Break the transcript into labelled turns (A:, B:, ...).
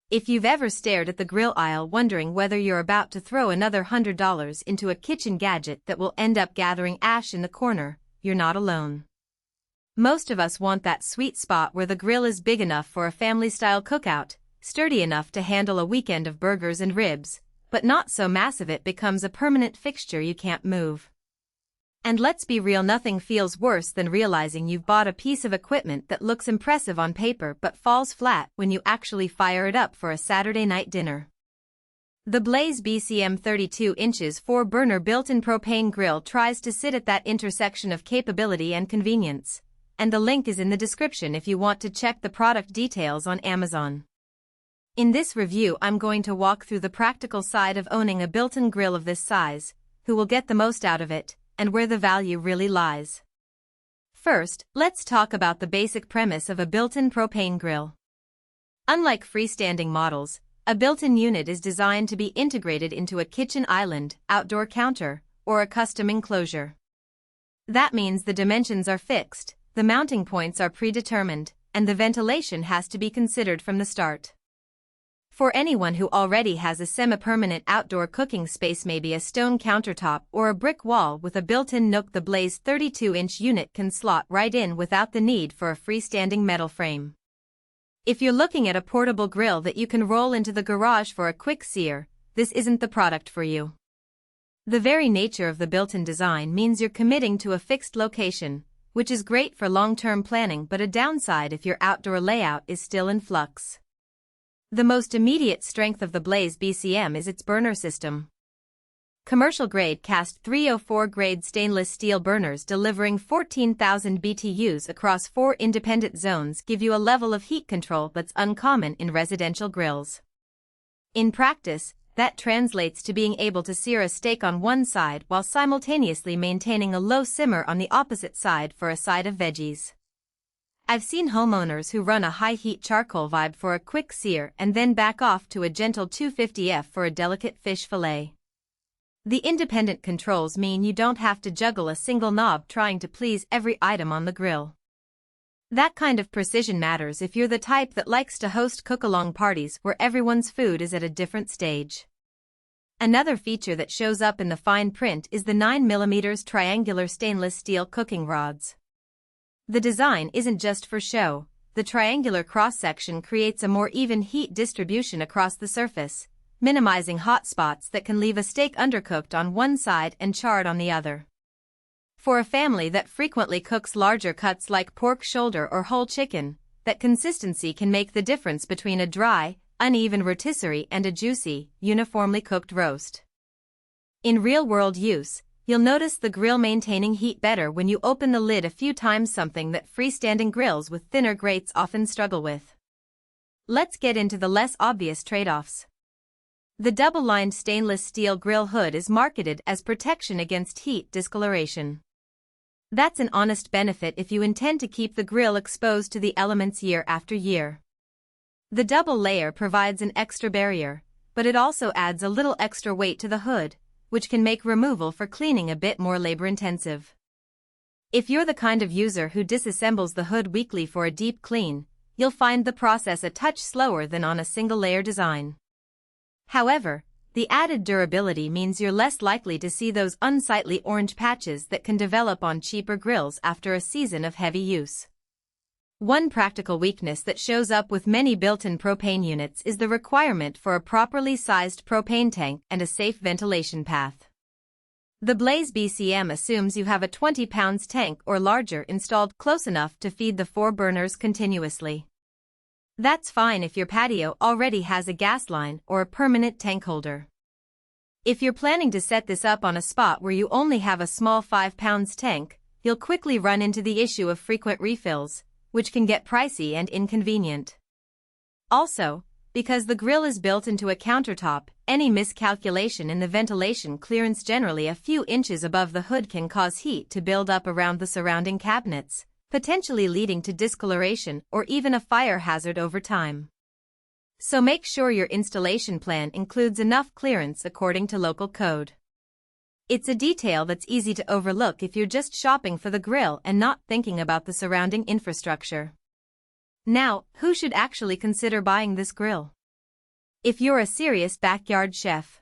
A: If you've ever stared at the grill aisle wondering whether you're about to throw another $100 into a kitchen gadget that will end up gathering ash in the corner, you're not alone. Most of us want that sweet spot where the grill is big enough for a family-style cookout, sturdy enough to handle a weekend of burgers and ribs, but not so massive it becomes a permanent fixture you can't move. And let's be real, nothing feels worse than realizing you've bought a piece of equipment that looks impressive on paper but falls flat when you actually fire it up for a Saturday night dinner. The Blaze BCM 32 inches 4-burner built-in propane grill tries to sit at that intersection of capability and convenience, and the link is in the description if you want to check the product details on Amazon. In this review, I'm going to walk through the practical side of owning a built-in grill of this size, who will get the most out of it, and where the value really lies. First, let's talk about the basic premise of a built-in propane grill. Unlike freestanding models, a built-in unit is designed to be integrated into a kitchen island, outdoor counter, or a custom enclosure. That means the dimensions are fixed, the mounting points are predetermined, and the ventilation has to be considered from the start. For anyone who already has a semi-permanent outdoor cooking space, maybe a stone countertop or a brick wall with a built-in nook, the Blaze 32-inch unit can slot right in without the need for a freestanding metal frame. If you're looking at a portable grill that you can roll into the garage for a quick sear, this isn't the product for you. The very nature of the built-in design means you're committing to a fixed location, which is great for long-term planning but a downside if your outdoor layout is still in flux. The most immediate strength of the Blaze BCM is its burner system. Commercial-grade cast 304-grade stainless steel burners delivering 14,000 BTUs across 4 independent zones give you a level of heat control that's uncommon in residential grills. In practice, that translates to being able to sear a steak on one side while simultaneously maintaining a low simmer on the opposite side for a side of veggies. I've seen homeowners who run a high-heat charcoal vibe for a quick sear and then back off to a gentle 250F for a delicate fish fillet. The independent controls mean you don't have to juggle a single knob trying to please every item on the grill. That kind of precision matters if you're the type that likes to host cook-along parties where everyone's food is at a different stage. Another feature that shows up in the fine print is the 9mm triangular stainless steel cooking rods. The design isn't just for show. The triangular cross-section creates a more even heat distribution across the surface, minimizing hot spots that can leave a steak undercooked on one side and charred on the other. For a family that frequently cooks larger cuts like pork shoulder or whole chicken, that consistency can make the difference between a dry, uneven rotisserie and a juicy, uniformly cooked roast. In real-world use, you'll notice the grill maintaining heat better when you open the lid a few times, something that freestanding grills with thinner grates often struggle with. Let's get into the less obvious trade-offs. The double-lined stainless steel grill hood is marketed as protection against heat discoloration. That's an honest benefit if you intend to keep the grill exposed to the elements year after year. The double layer provides an extra barrier, but it also adds a little extra weight to the hood, which can make removal for cleaning a bit more labor-intensive. If you're the kind of user who disassembles the hood weekly for a deep clean, you'll find the process a touch slower than on a single-layer design. However, the added durability means you're less likely to see those unsightly orange patches that can develop on cheaper grills after a season of heavy use. One practical weakness that shows up with many built-in propane units is the requirement for a properly sized propane tank and a safe ventilation path. The Blaze BCM assumes you have a 20-pound tank or larger installed close enough to feed the 4 burners continuously. That's fine if your patio already has a gas line or a permanent tank holder. If you're planning to set this up on a spot where you only have a small 5-pound tank, you'll quickly run into the issue of frequent refills, which can get pricey and inconvenient. Also, because the grill is built into a countertop, any miscalculation in the ventilation clearance generally a few inches above the hood can cause heat to build up around the surrounding cabinets, potentially leading to discoloration or even a fire hazard over time. So make sure your installation plan includes enough clearance according to local code. It's a detail that's easy to overlook if you're just shopping for the grill and not thinking about the surrounding infrastructure. Now, who should actually consider buying this grill? If you're a serious backyard chef.